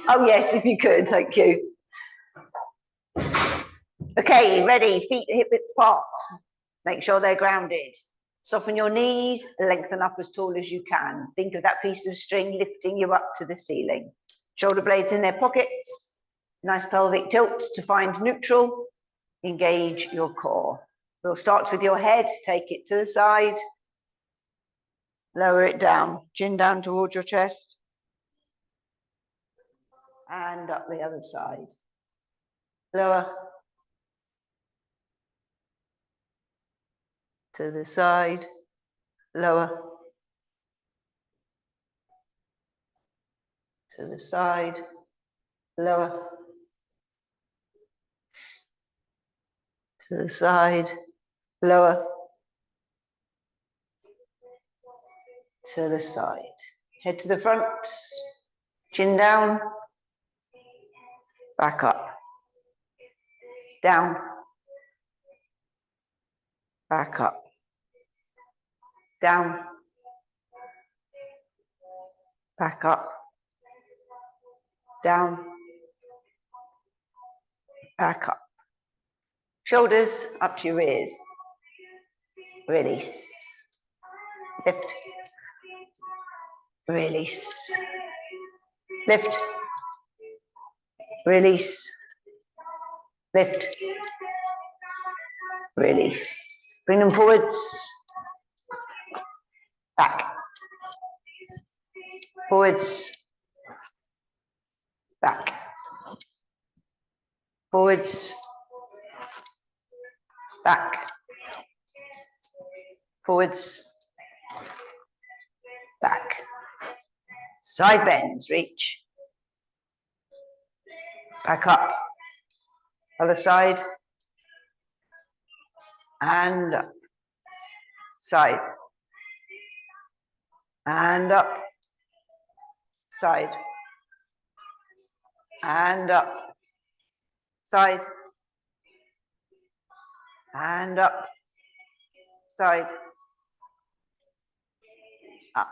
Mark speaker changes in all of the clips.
Speaker 1: Oh yes, if you could, thank you. Okay, ready, feet hip width apart. Make sure they're grounded. Soften your knees, lengthen up as tall as you can. Think of that piece of string lifting you up to the ceiling. Shoulder blades in their pockets. Nice pelvic tilt to find neutral. Engage your core. We'll start with your head, take it to the side. Lower it down, chin down towards your chest. And up the other side. Lower. To the side. Lower. To the side. Lower. To the side. Lower. To the side. Head to the front. Chin down. Back up. Down. Back up. Down. Back up. Down. Back up. Shoulders up to your ears. Release. Lift. Release. Lift. Release. Lift. Release. Bring them forwards. Back. Forwards. Back. Forwards. Back. Forwards. Back. Side bends, reach. Back up. Other side. And up. Side. And up. Side. And up. Side. And up. Side. Up.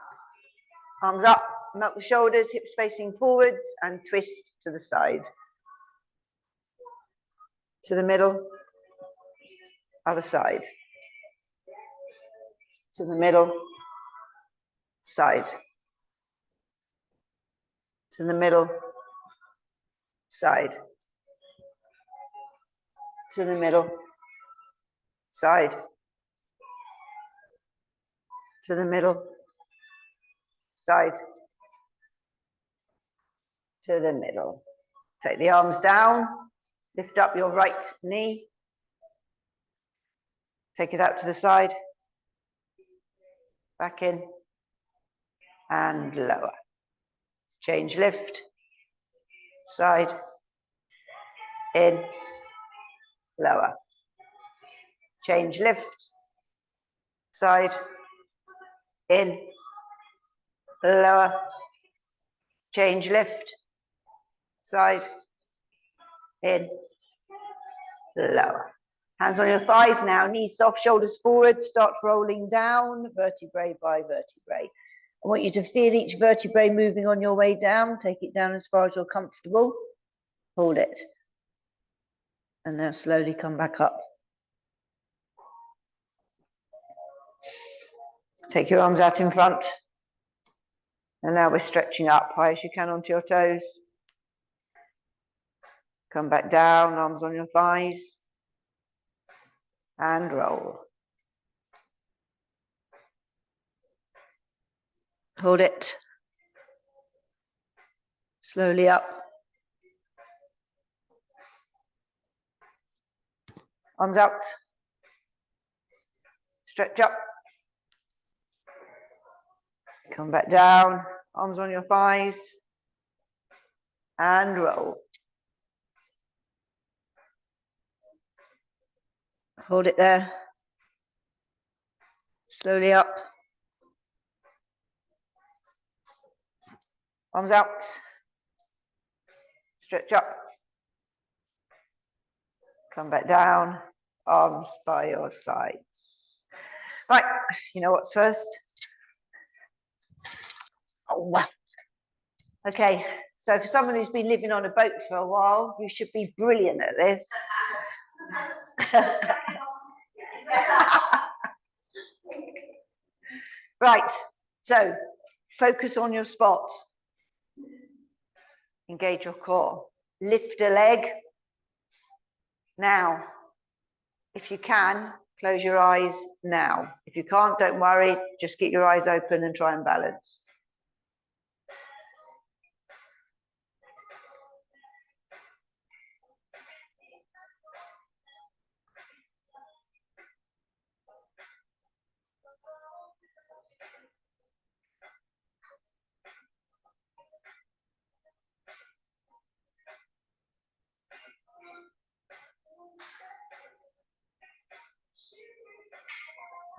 Speaker 1: Arms up, melt the shoulders, hips facing forwards, and twist to the side. To the middle. Other side. To the middle. Side. To the middle. Side. To the middle. Side. To the middle. Side. To the middle. Take the arms down. Lift up your right knee. Take it out to the side. Back in. And lower. Change lift. Side. In. Lower. Change lift. Side. In. Lower. Change lift. Side. In. Lower. Hands on your thighs now, knees soft, shoulders forward, start rolling down, vertebrae by vertebrae. I want you to feel each vertebrae moving on your way down. Take it down as far as you're comfortable. Hold it. And now slowly come back up. Take your arms out in front. And now we're stretching up high as you can onto your toes. Come back down, arms on your thighs. And roll. Hold it. Slowly up. Arms out. Stretch up. Come back down, arms on your thighs. And roll. Hold it there. Slowly up. Arms out. Stretch up. Come back down. Arms by your sides. Right, you know what's first? Oh, okay, So for someone who's been living on a boat for a while, you should be brilliant at this. Right, so focus on your spot. Engage your core. Lift a leg. Now, if you can, close your eyes now. If you can't, don't worry, just keep your eyes open and try and balance.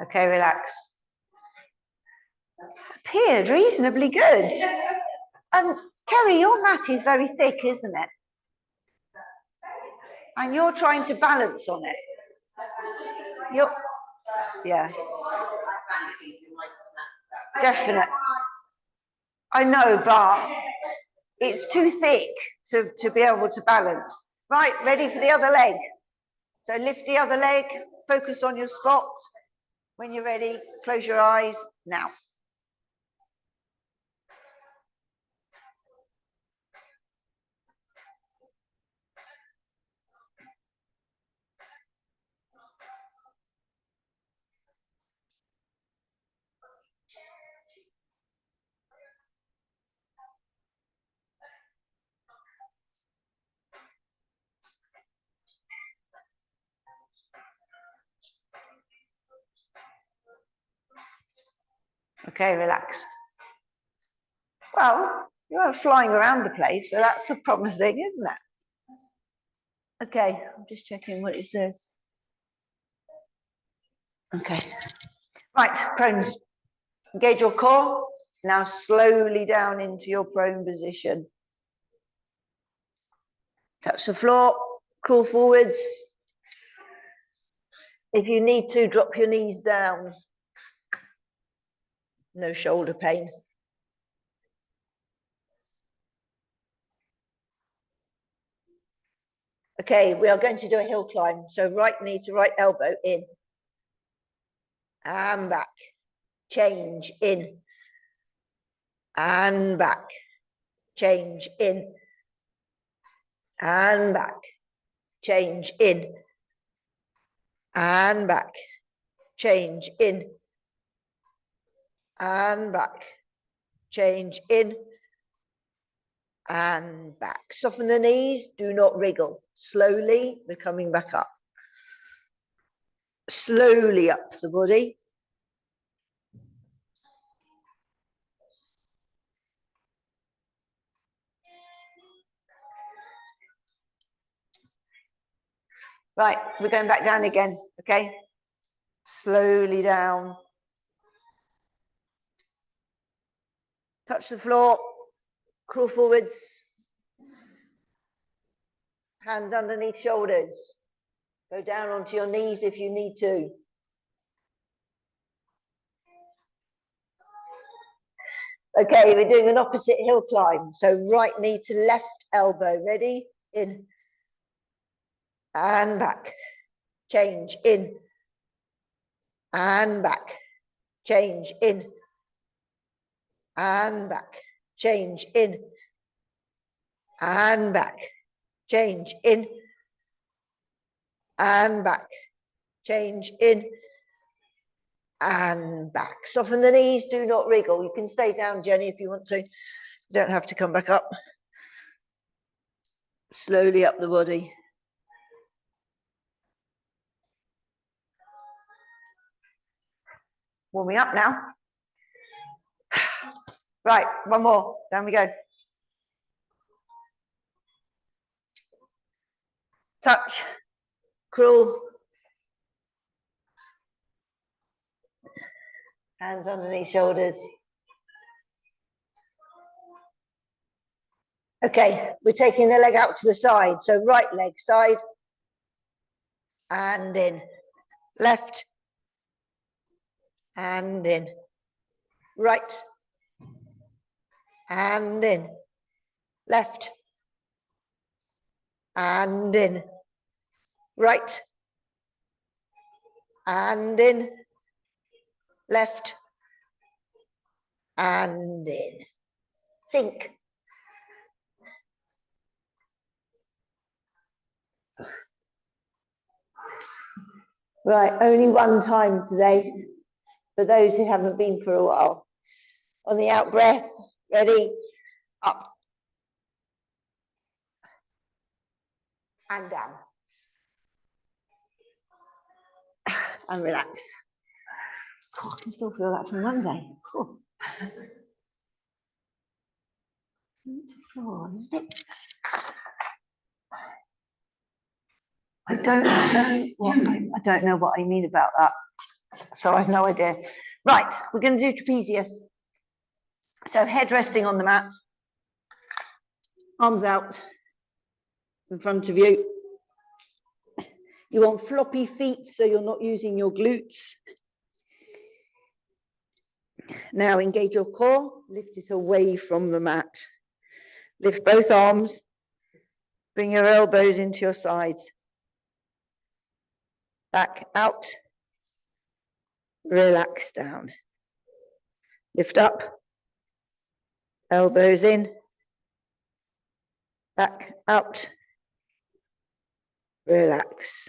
Speaker 1: Okay, relax. Appeared reasonably good. Kerry, your mat is very thick, isn't it? And you're trying to balance on it. Yeah. Definitely. I know, but it's too thick to be able to balance. Right, ready for the other leg. So lift the other leg, focus on your spot. When you're ready, close your eyes now. Okay, relax. Well, you're flying around the place, so that's promising, isn't it? Okay, I'm just checking what it says. Okay. Right, prones. Engage your core. Now slowly down into your prone position. Touch the floor, crawl forwards. If you need to, drop your knees down. No shoulder pain. Okay, we are going to do a hill climb. So right knee to right elbow in. And back. Change in. And back. Change in. And back. Change in. And back. Change in. And back. Change in. And back. Soften the knees, do not wriggle. Slowly, we're coming back up. Slowly up the body. Right, we're going back down again, okay? Slowly down. Touch the floor, crawl forwards. Hands underneath shoulders. Go down onto your knees if you need to. Okay, we're doing an opposite hill climb. So right knee to left elbow. Ready? In. And back. Change in. And back. Change in. And back. Change in. And back. Change in. And back. Change in. And back. Soften the knees, do not wriggle. You can stay down, Jenny, if you want to. You don't have to come back up. Slowly up the body. Warming up now. Right, one more. Down we go. Touch. Crawl. Hands underneath shoulders. Okay, we're taking the leg out to the side. So right leg side. And in. Left. And in. Right. And in. left, and in, right, and in, left, and in, sink. Right, only one time today for those who haven't been for a while. On the out breath, ready, up and down. And relax. Oh, I can still feel that from Monday. Oh. I don't know what I mean about that. So I have no idea. Right, we're going to do trapezius. So head resting on the mat, arms out in front of you. You want floppy feet so you're not using your glutes. Now engage your core, lift it away from the mat. Lift both arms, bring your elbows into your sides. Back out, relax down. Lift up, elbows in, back out, relax.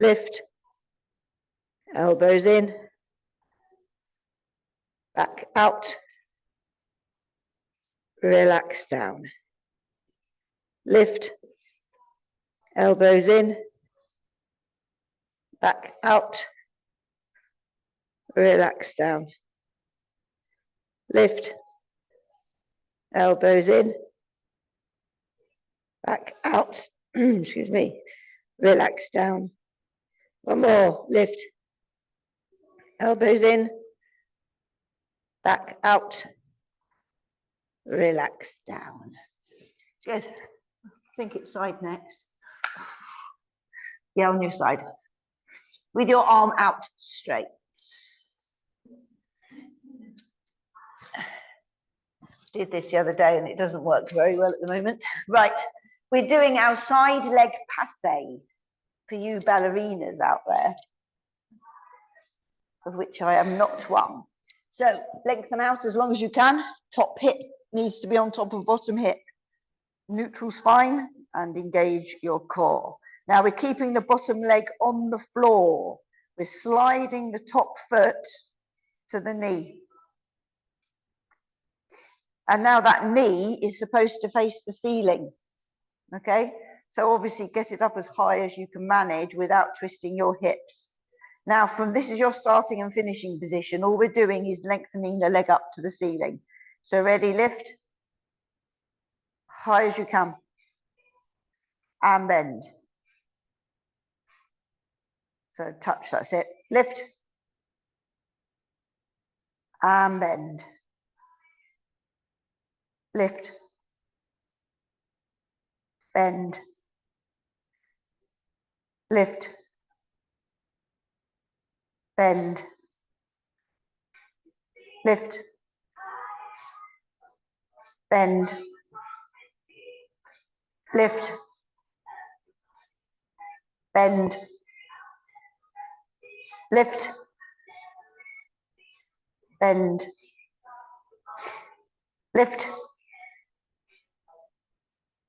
Speaker 1: Lift, elbows in, back out, relax down. Lift, elbows in, back out, relax down. Lift, elbows in, back out, excuse me, relax down. One more, lift, elbows in, back out, relax down. Good. I think it's side next. Yeah, on your side. With your arm out straight. Did this the other day and it doesn't work very well at the moment. Right, we're doing our side leg passe for you ballerinas out there, of which I am not one. So lengthen out as long as you can. Top hip needs to be on top of bottom hip. Neutral spine and engage your core. Now we're keeping the bottom leg on the floor. We're sliding the top foot to the knee. And now that knee is supposed to face the ceiling. Okay, so obviously get it up as high as you can manage without twisting your hips. Now this is your starting and finishing position. All we're doing is lengthening the leg up to the ceiling. So ready, lift, high as you can, and bend. So touch, that's it. Lift, and bend. Lift, bend, lift, bend, lift, bend, lift, bend, lift, bend, lift,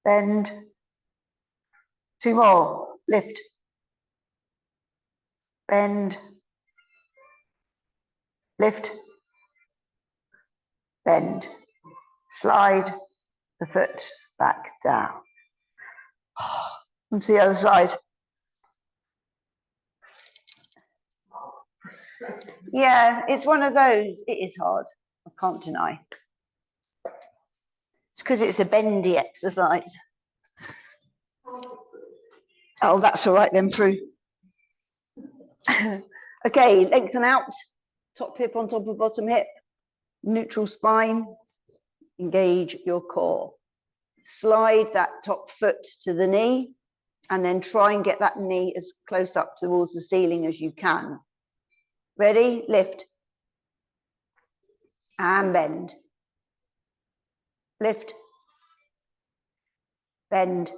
Speaker 1: bend. Two more, lift, bend, lift, bend. Slide the foot back down. Onto the other side. Yeah, it's one of those. It is hard, I can't deny. It's because it's a bendy exercise. Oh, that's all right then, Prue. Okay, lengthen out. Top hip on top of bottom hip. Neutral spine. Engage your core. Slide that top foot to the knee and then try and get that knee as close up towards the ceiling as you can. Ready? Lift and bend. lift, bend,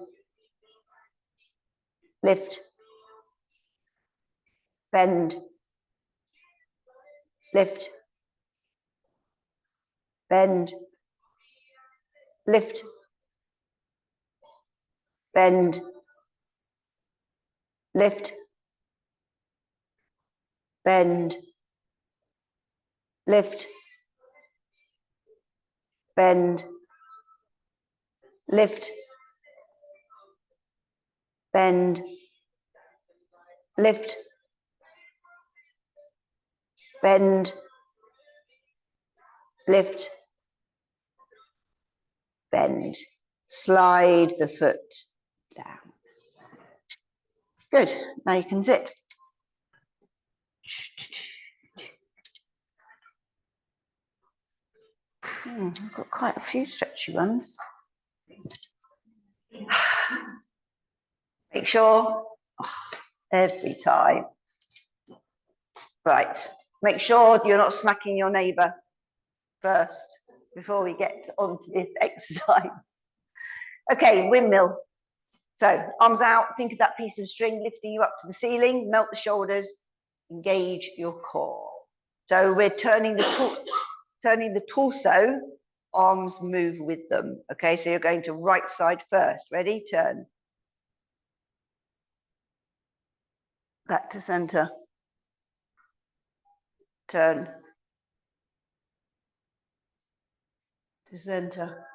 Speaker 1: lift, bend, lift, bend, lift, bend, lift, bend, lift, bend, lift, bend, lift, bend, lift, bend. Slide the foot down. Good, now you can sit. I've got quite a few stretchy ones. Make sure, every time. Right, make sure you're not smacking your neighbour first before we get onto this exercise. Okay, windmill. So arms out, think of that piece of string lifting you up to the ceiling, melt the shoulders, engage your core. So we're turning the torso, arms move with them. Okay, so you're going to right side first. Ready? Turn. Back to center. Turn. To center.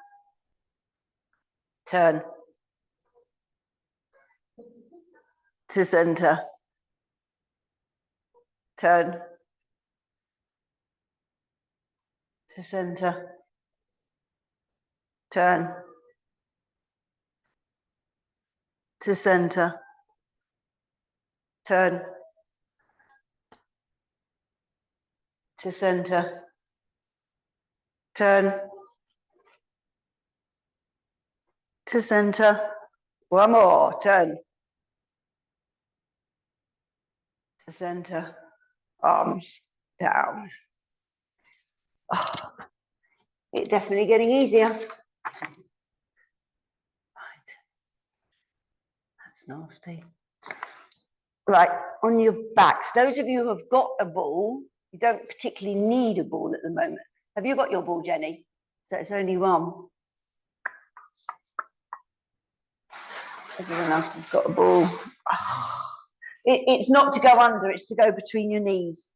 Speaker 1: Turn. To center. Turn. To center. Turn. To center. Turn. To center. Turn. To center. One more. Turn. To center. Arms down. Oh, it's definitely getting easier. Right. That's nasty. Right, on your backs. Those of you who have got a ball, you don't particularly need a ball at the moment. Have you got your ball, Jenny? So it's only one. Everyone else has got a ball. It's not to go under, it's to go between your knees.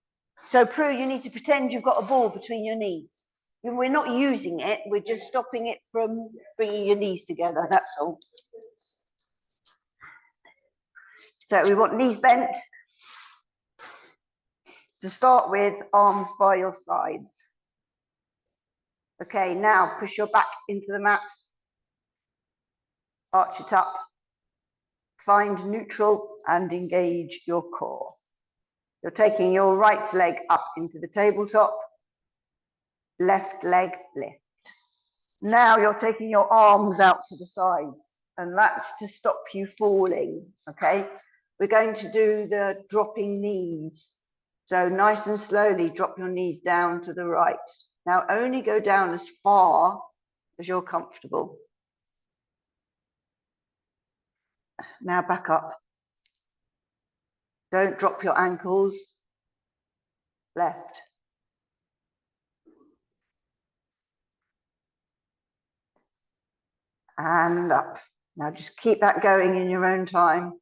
Speaker 1: So Prue, you need to pretend you've got a ball between your knees. We're not using it, we're just stopping it from bringing your knees together, that's all. So we want knees bent. To start with, arms by your sides. Okay, now push your back into the mat. Arch it up. Find neutral and engage your core. You're taking your right leg up into the tabletop. Left leg lift. Now you're taking your arms out to the sides, and that's to stop you falling, okay? We're going to do the dropping knees. So nice and slowly drop your knees down to the right. Now only go down as far as you're comfortable. Now back up. Don't drop your ankles. Left. And up. Now just keep that going in your own time.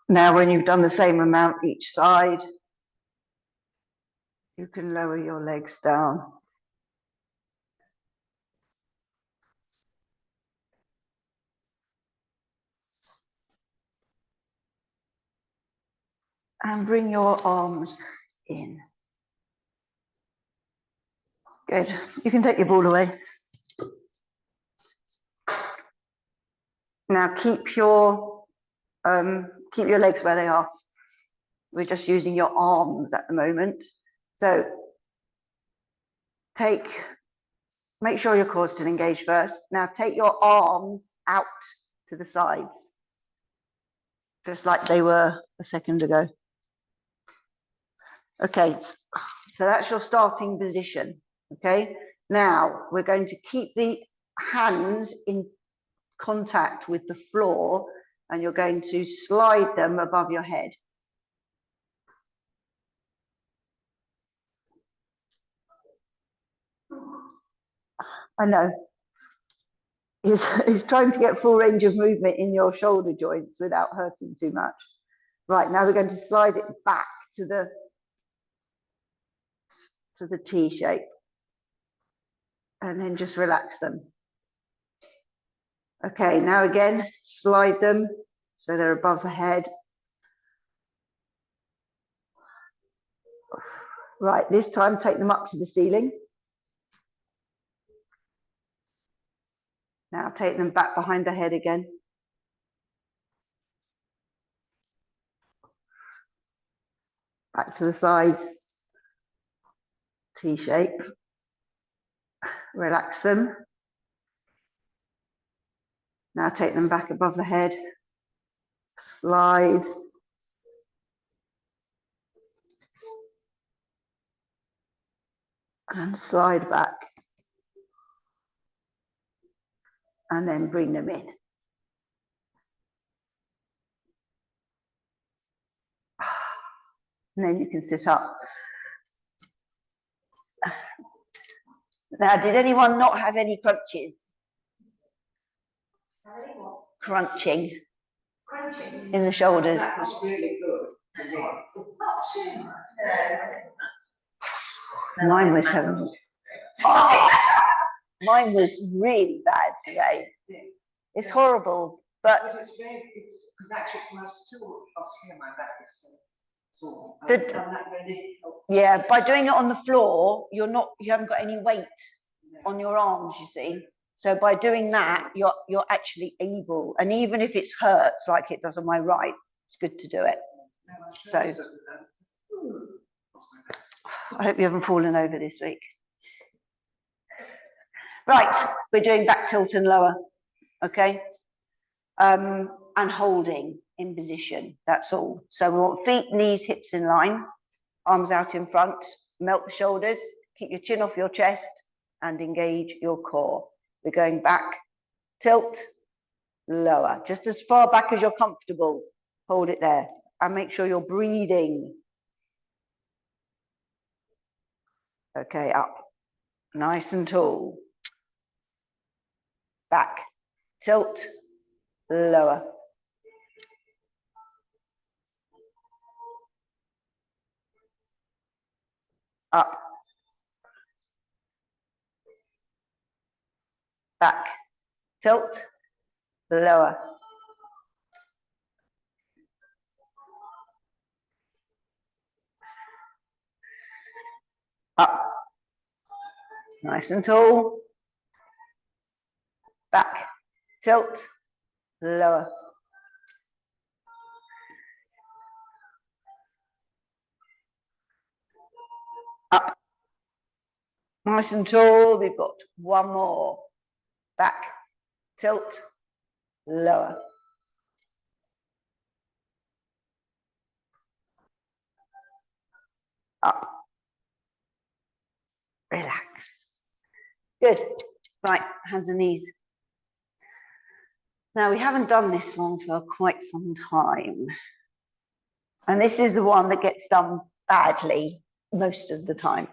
Speaker 1: Now, when you've done the same amount each side, you can lower your legs down And bring your arms in. Good. You can take your ball away. Now keep your legs where they are. We're just using your arms at the moment. So make sure your core's still engaged first. Now take your arms out to the sides, just like they were a second ago. Okay, so that's your starting position. Okay, now we're going to keep the hands in contact with the floor, and you're going to slide them above your head. I know. He's trying to get full range of movement in your shoulder joints without hurting too much. Right, now we're going to slide it back to the T shape. And then just relax them. Okay, now again, slide them so they're above the head. Right, this time take them up to the ceiling. Now take them back behind the head again. Back to the sides. T shape. Relax them. Now take them back above the head. Slide. And slide back. And then bring them in. And then you can sit up. Now, did anyone not have any crunches? Crunching in the shoulders.
Speaker 2: That's really good.
Speaker 1: Mine was mine was really bad today. It's horrible, but
Speaker 2: it's because actually it's still my back is sore.
Speaker 1: Yeah, by doing it on the floor, you haven't got any weight on your arms, you see. So by doing that, you're actually able, and even if it hurts like it does on my right, it's good to do it. So I hope you haven't fallen over this week. Right, we're doing back tilt and lower, okay? And holding in position, that's all. So we want feet, knees, hips in line, arms out in front, melt the shoulders, keep your chin off your chest, and engage your core. We're going back, tilt, lower, just as far back as you're comfortable. Hold it there, and make sure you're breathing. Okay, up, nice and tall. Back, tilt, lower. Up. Back, tilt, lower. Up. Nice and tall. Back, tilt, lower. Up. Nice and tall. We've got one more. Back, tilt, lower. Up. Relax. Good. Right, hands and knees. Now, we haven't done this one for quite some time. And this is the one that gets done badly most of the time.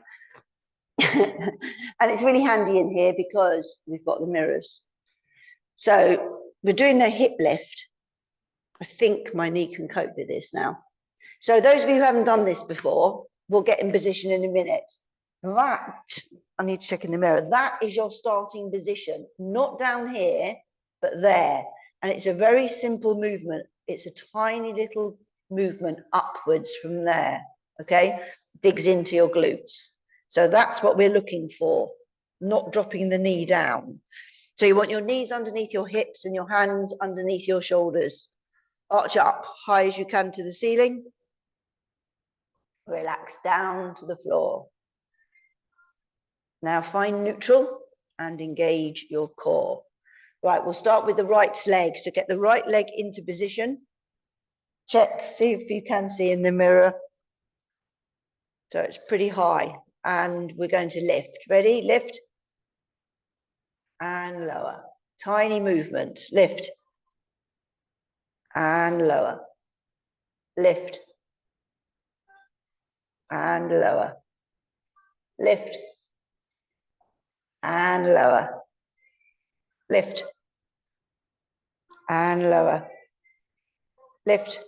Speaker 1: And it's really handy in here because we've got the mirrors. So we're doing the hip lift. I think my knee can cope with this now. So those of you who haven't done this before, we'll get in position in a minute. That, I need to check in the mirror, that is your starting position, not down here, but there. And it's a very simple movement. It's a tiny little movement upwards from there, okay? Digs into your glutes. So that's what we're looking for, not dropping the knee down. So you want your knees underneath your hips and your hands underneath your shoulders. Arch up high as you can to the ceiling. Relax down to the floor. Now find neutral and engage your core. Right, we'll start with the right leg. So get the right leg into position. Check, see if you can see in the mirror. So it's pretty high. And we're going to lift. Ready? Lift. And lower. Tiny movement. Lift. And lower. Lift. And lower. Lift. And lower. Lift. And lower. Lift.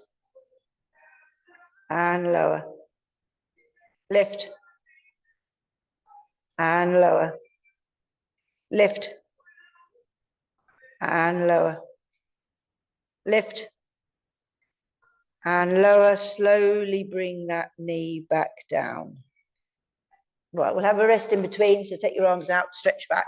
Speaker 1: And lower. Lift. And lower. Lift. And lower. Lift. And lower. Slowly bring that knee back down. Right, we'll have a rest in between, so take your arms out, stretch back.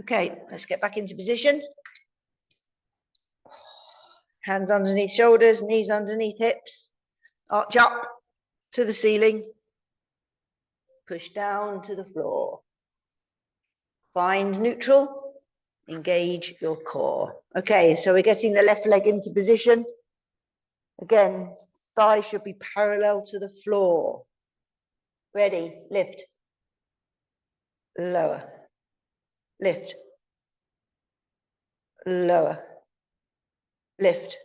Speaker 1: Okay, let's get back into position. Hands underneath shoulders, knees underneath hips. Arch up to the ceiling. Push down to the floor. Find neutral. Engage your core. Okay, so we're getting the left leg into position. Again, thigh should be parallel to the floor. Ready, lift. Lower. Lift. Lower. Lift.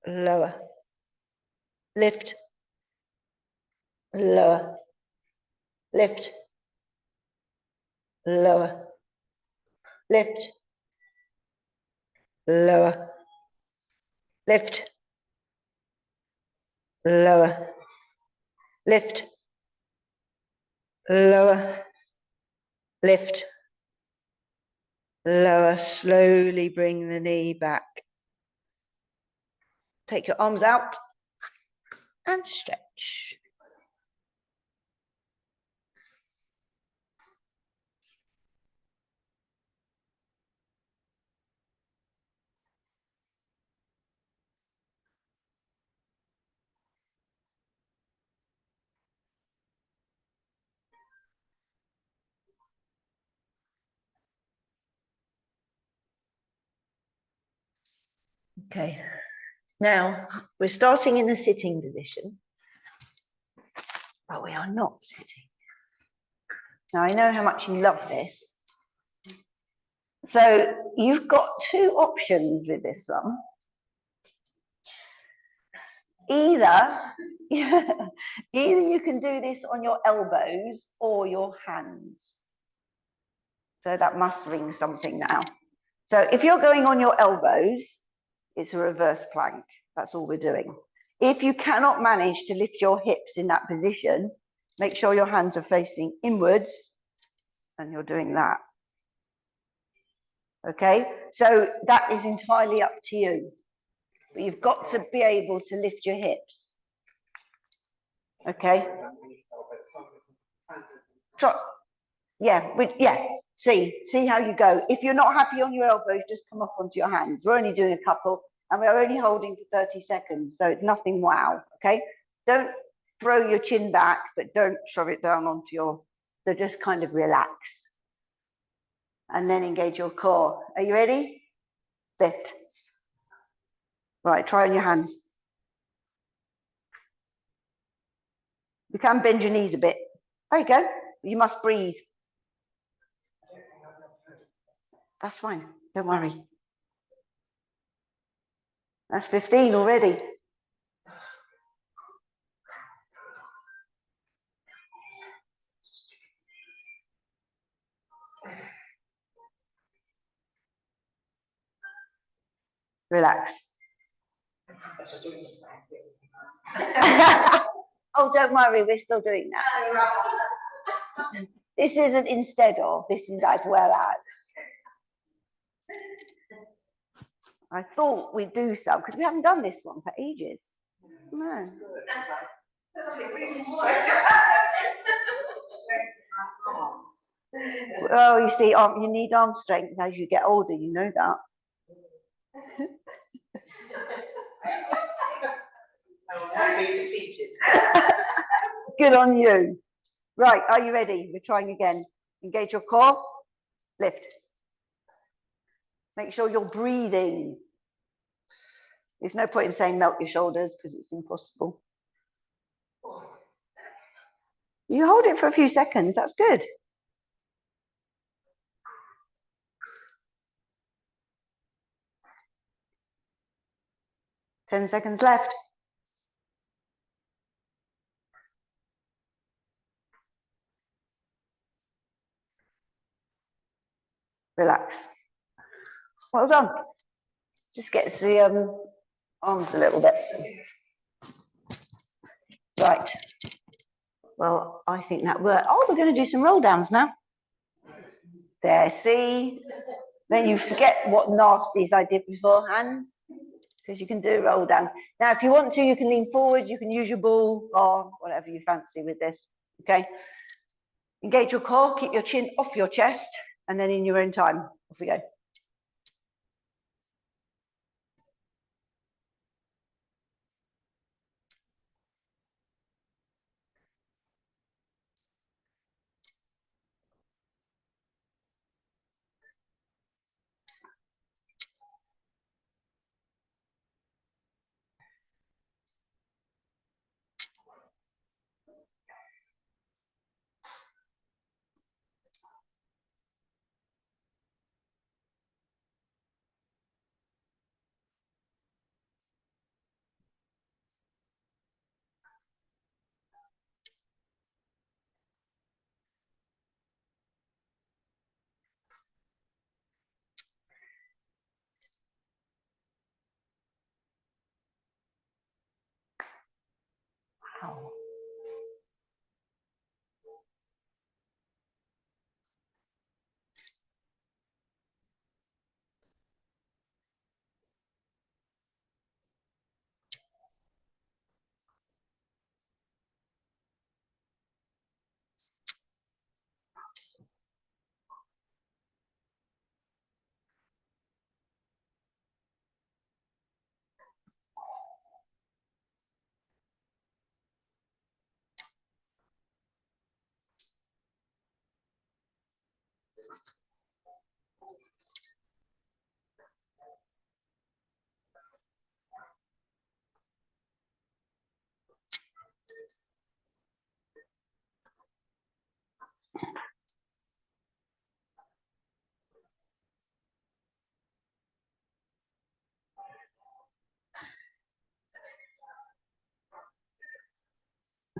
Speaker 1: Lower. Lift. Lower. Lift. Lower. Lift. Lower. Lift. Lower. Lift. Lower. Lift. Lower. Slowly bring the knee back. Take your arms out and stretch. Okay, now we're starting in a sitting position, but we are not sitting. Now I know how much you love this. So you've got two options with this one. Either you can do this on your elbows or your hands. So that must ring something now. So if you're going on your elbows, it's a reverse plank. That's all we're doing. If you cannot manage to lift your hips in that position, make sure your hands are facing inwards and you're doing that. Okay, so that is entirely up to you. But you've got to be able to lift your hips. Okay. Try, yeah. See how you go. If you're not happy on your elbows, just come up onto your hands. We're only doing a couple, and we're only holding for 30 seconds, so it's nothing wow. Okay. Don't throw your chin back, but don't shove it down onto your. So just kind of relax, and then engage your core. Are you ready? Lift. Right. Try on your hands. You can bend your knees a bit. There you go. You must breathe. That's fine. Don't worry. That's 15 already. Relax. Oh, don't worry, we're still doing that. This isn't instead of, this is as well as. I thought we'd do some, because we haven't done this one for ages. No. Well, you see, you need arm strength as you get older, you know that. Good on you. Right, are you ready? We're trying again. Engage your core, lift. Make sure you're breathing. There's no point in saying melt your shoulders because it's impossible. You hold it for a few seconds, that's good. Ten seconds left. Relax. Well done. Just gets the arms a little bit. Right. Well, I think that worked. Oh, we're going to do some roll downs now. There, see? Then you forget what nasties I did beforehand, because you can do roll downs. Now, if you want to, you can lean forward, you can use your ball or whatever you fancy with this, okay? Engage your core, keep your chin off your chest, and then in your own time, off we go. Wow.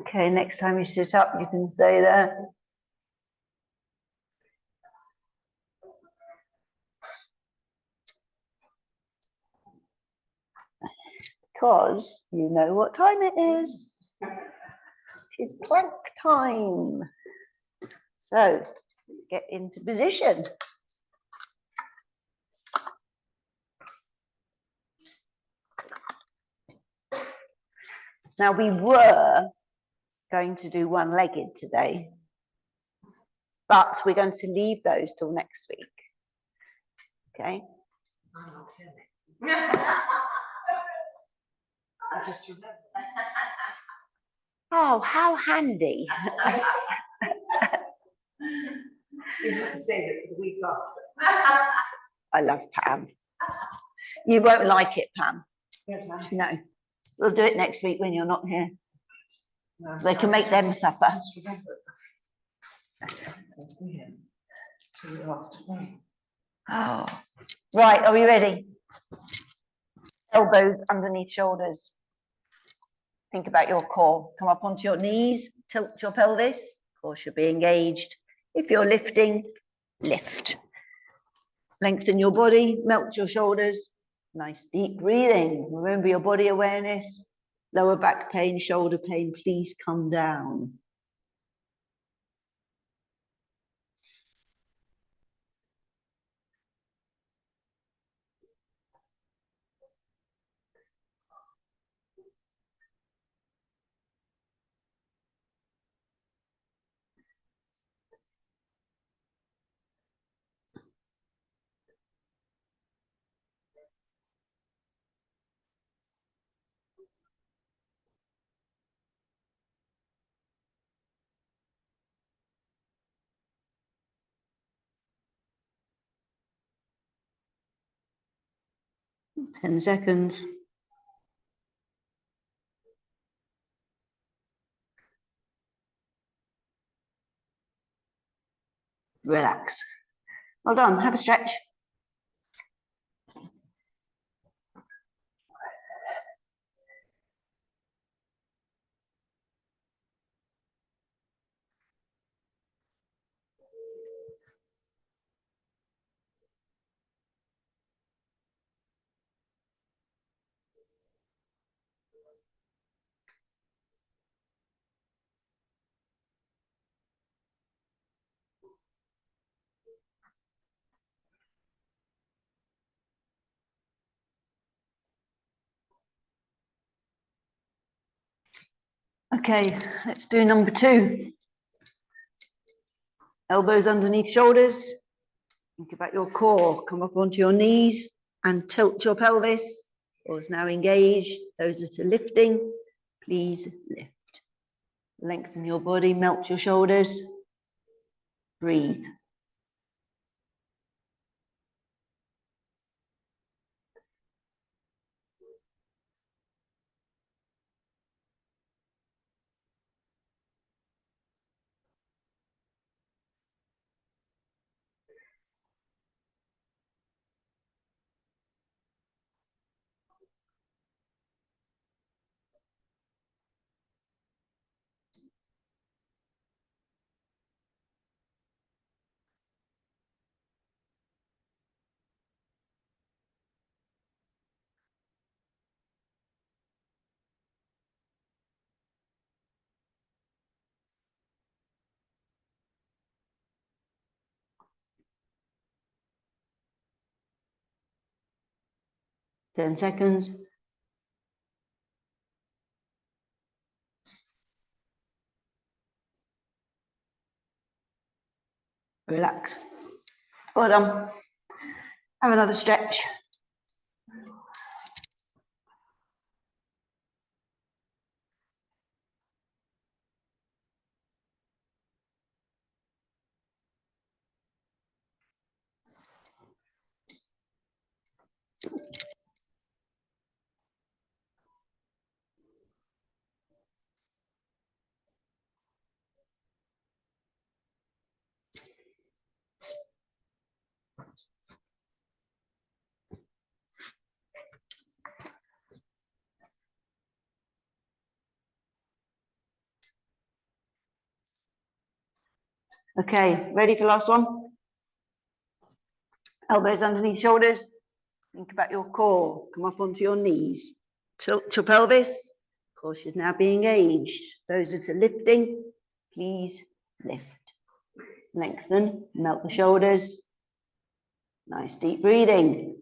Speaker 1: Okay, next time you sit up, you can stay there. Because you know what time it is. It is plank time. So get into position. Now we were going to do one-legged today, but we're going to leave those till next week. Okay?
Speaker 2: I'm not feeling. I just remember.
Speaker 1: Oh, how handy.
Speaker 2: You have to say that for the week after.
Speaker 1: I love Pam. You won't like it, Pam. No. We'll do it next week when you're not here.
Speaker 2: No,
Speaker 1: they can make them suffer. Oh. Right, are we ready? Elbows underneath shoulders. Think about your core. Come up onto your knees, tilt your pelvis. Core should be engaged. If you're lifting, lift. Lengthen your body, melt your shoulders. Nice deep breathing. Remember your body awareness. Lower back pain, shoulder pain, please come down. Ten seconds. Relax. Well done. Have a stretch. Okay, let's do number 2. Elbows underneath shoulders. Think about your core. Come up onto your knees and tilt your pelvis. Core is now engaged. Those that are lifting, please lift. Lengthen your body, melt your shoulders. Breathe. Ten seconds. Relax. Well done. Have another stretch. Okay, ready for last one? Elbows underneath shoulders. Think about your core. Come up onto your knees. Tilt your pelvis. Core should now be engaged. Those that are lifting, please lift. Lengthen, melt the shoulders. Nice deep breathing.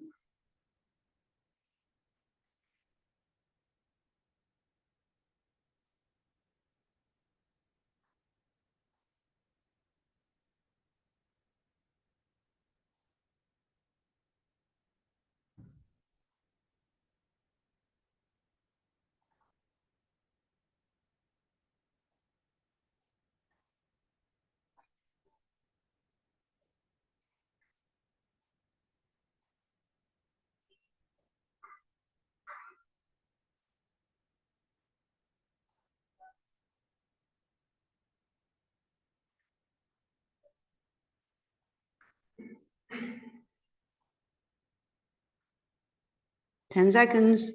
Speaker 1: Ten seconds.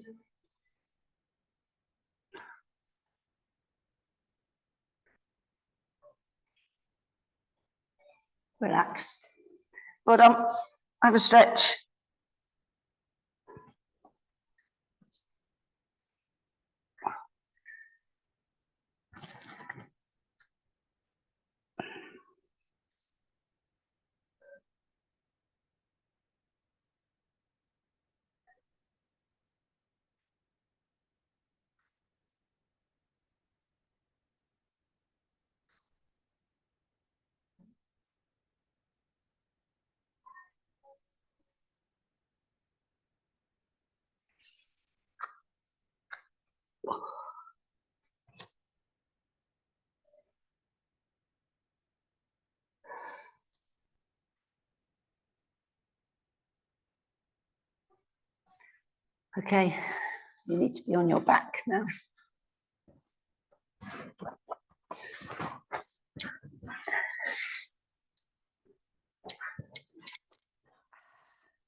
Speaker 1: Relax. Well done. Have a stretch. Okay, you need to be on your back now.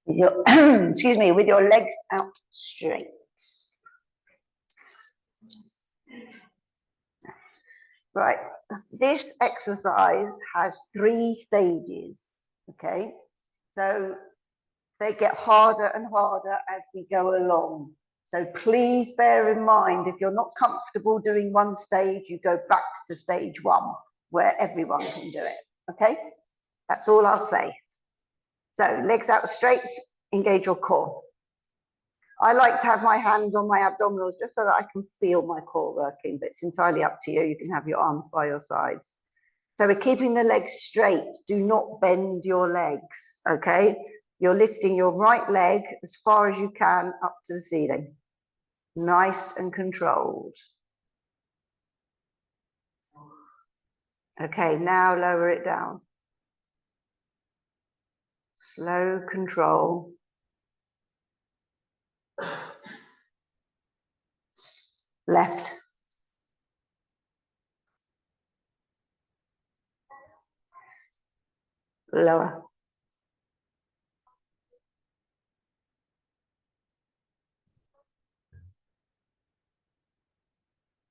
Speaker 1: With your, excuse me, with your legs out straight. Right, this exercise has 3 stages, okay? So they get harder and harder as we go along. So please bear in mind, if you're not comfortable doing one stage, you go back to stage 1, where everyone can do it, okay? That's all I'll say. So legs out straight, engage your core. I like to have my hands on my abdominals just so that I can feel my core working, but it's entirely up to you. You can have your arms by your sides. So we're keeping the legs straight. Do not bend your legs, okay? You're lifting your right leg as far as you can up to the ceiling. Nice and controlled. Okay, now lower it down. Slow control. Left. Lower.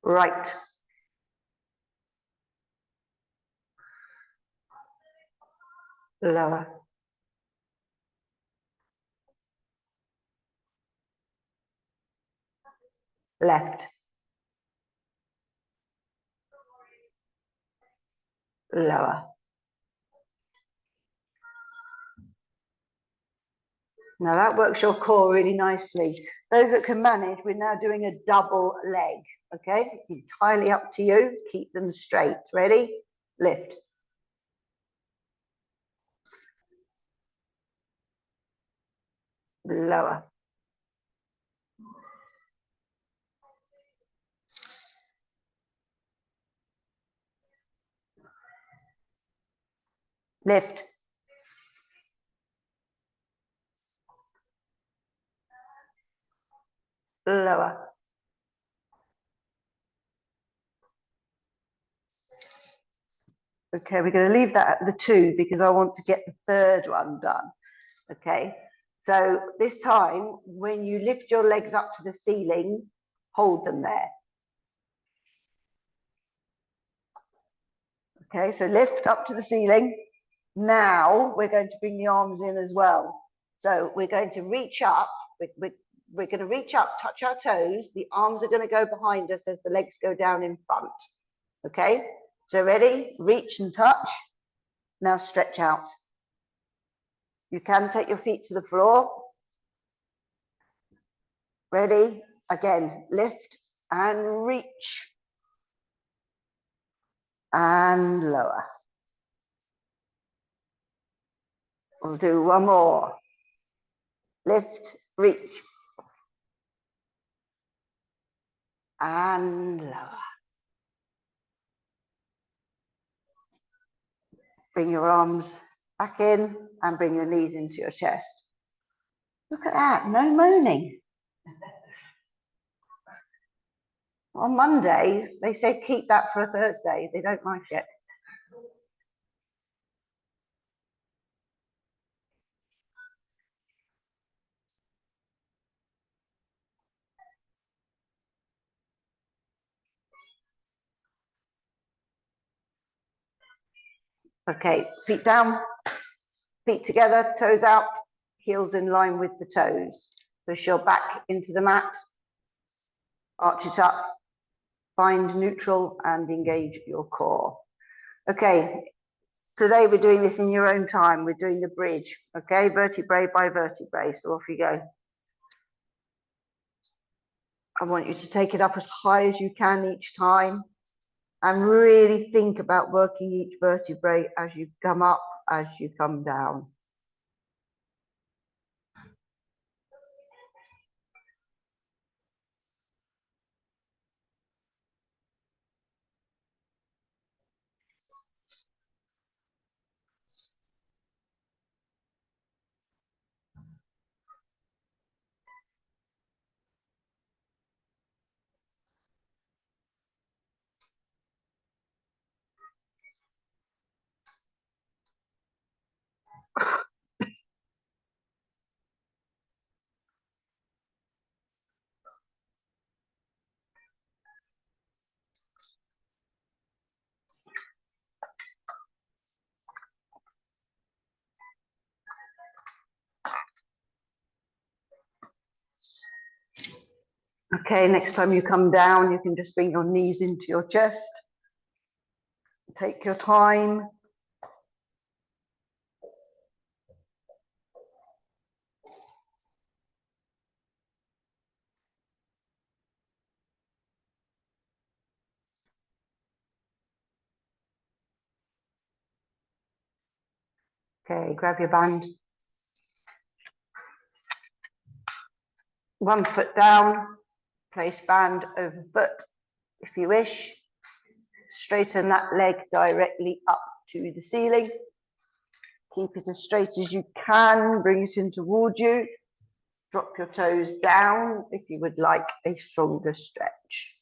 Speaker 1: Right. Lower. Left. Lower. Now that works your core really nicely. Those that can manage, we're now doing a double leg, okay? Entirely up to you. Keep them straight. Ready? Lift. Lower. Lift. Lower. Okay, we're going to leave that at the 2 because I want to get the 3rd one done. Okay, so this time when you lift your legs up to the ceiling, hold them there. Okay, so lift up to the ceiling. Now we're going to bring the arms in as well. So we're going to reach up. We're going to reach up, touch our toes. The arms are going to go behind us as the legs go down in front. Okay, so ready? Reach and touch. Now stretch out. You can take your feet to the floor. Ready? Again, lift and reach. And lower. We'll do one more. Lift, reach. And lower. Bring your arms back in and bring your knees into your chest. Look at that, no moaning. On Monday, they say keep that for a Thursday. They don't like it. Okay, feet down, feet together, toes out, heels in line with the toes. Push your back into the mat, arch it up, find neutral and engage your core. Okay, today we're doing this in your own time. We're doing the bridge, okay, vertebrae by vertebrae. So off you go. I want you to take it up as high as you can each time and really think about working each vertebrae as you come up, as you come down. Okay, next time you come down, you can just bring your knees into your chest. Take your time. Okay, grab your band. One foot down, place band over foot if you wish. Straighten that leg directly up to the ceiling. Keep it as straight as you can, bring it in towards you. Drop your toes down if you would like a stronger stretch.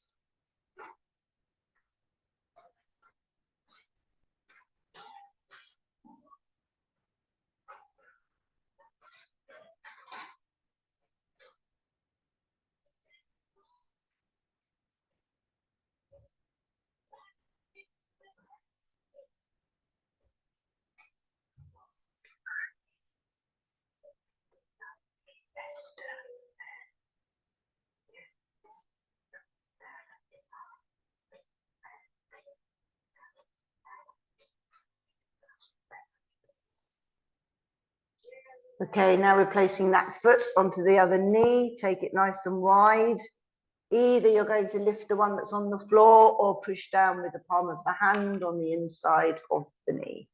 Speaker 1: Okay, now we're placing that foot onto the other knee. Take it nice and wide. Either you're going to lift the one that's on the floor or push down with the palm of the hand on the inside of the knee.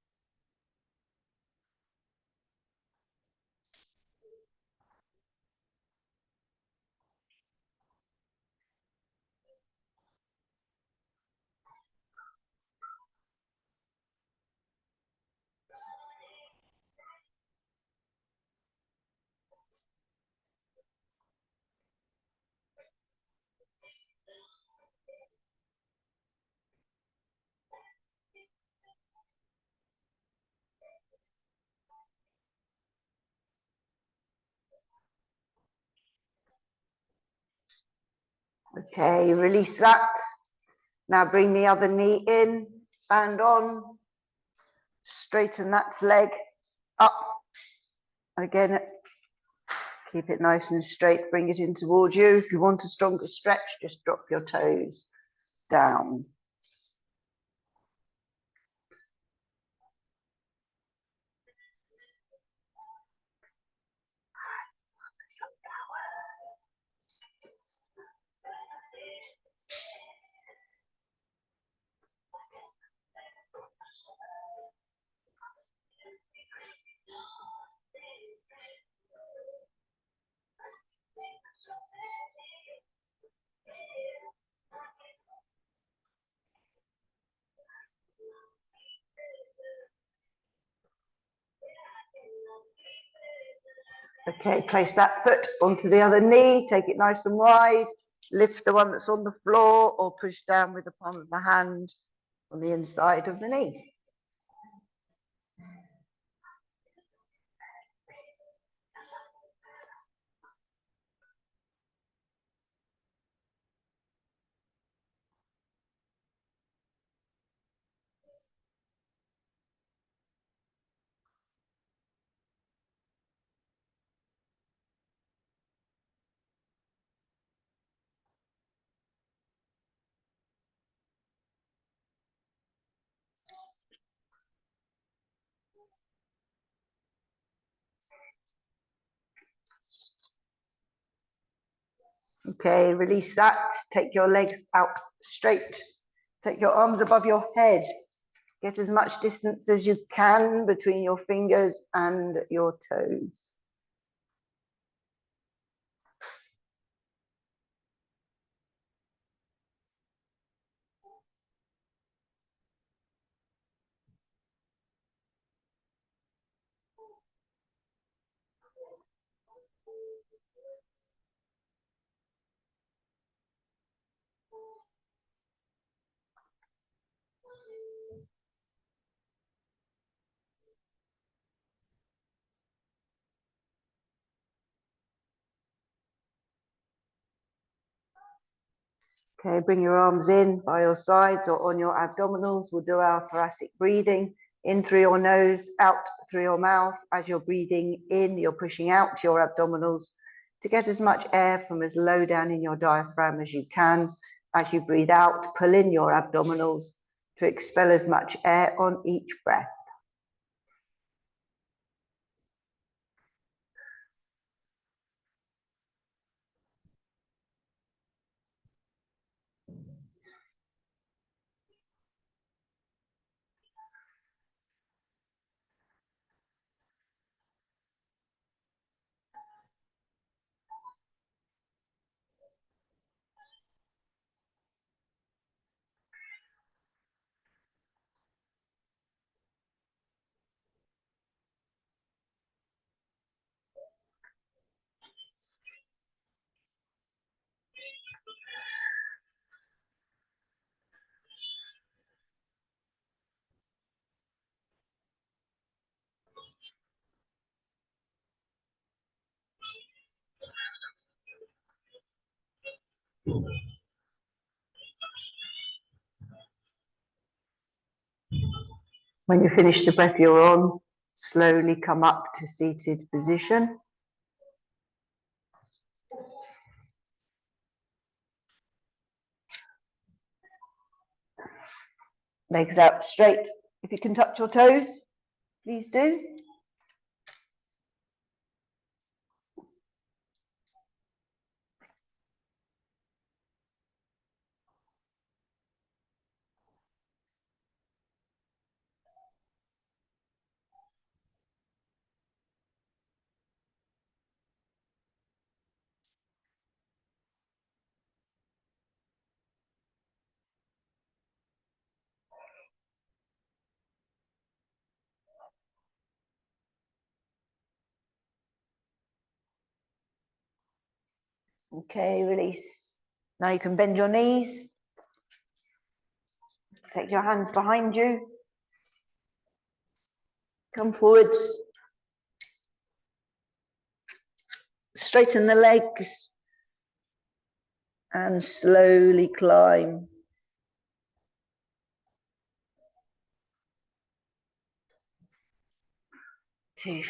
Speaker 1: Okay, release that. Now bring the other knee in, band on, straighten that leg up. Again, keep it nice and straight, bring it in towards you. If you want a stronger stretch, just drop your toes down. Okay, place that foot onto the other knee, take it nice and wide, lift the one that's on the floor or push down with the palm of the hand on the inside of the knee. Okay, release that. Take your legs out straight. Take your arms above your head. Get as much distance as you can between your fingers and your toes. Okay, bring your arms in by your sides or on your abdominals. We'll do our thoracic breathing. In through your nose, out through your mouth. As you're breathing in, you're pushing out your abdominals. to get as much air from as low down in your diaphragm as you can. As you breathe out, pull in your abdominals to expel as much air on each breath. When you finish the breath you're on, slowly come up to seated position. Legs out straight. If you can touch your toes, please do. Okay, release. Now you can bend your knees. Take your hands behind you. Come forwards. Straighten the legs. And slowly climb. 2 feet.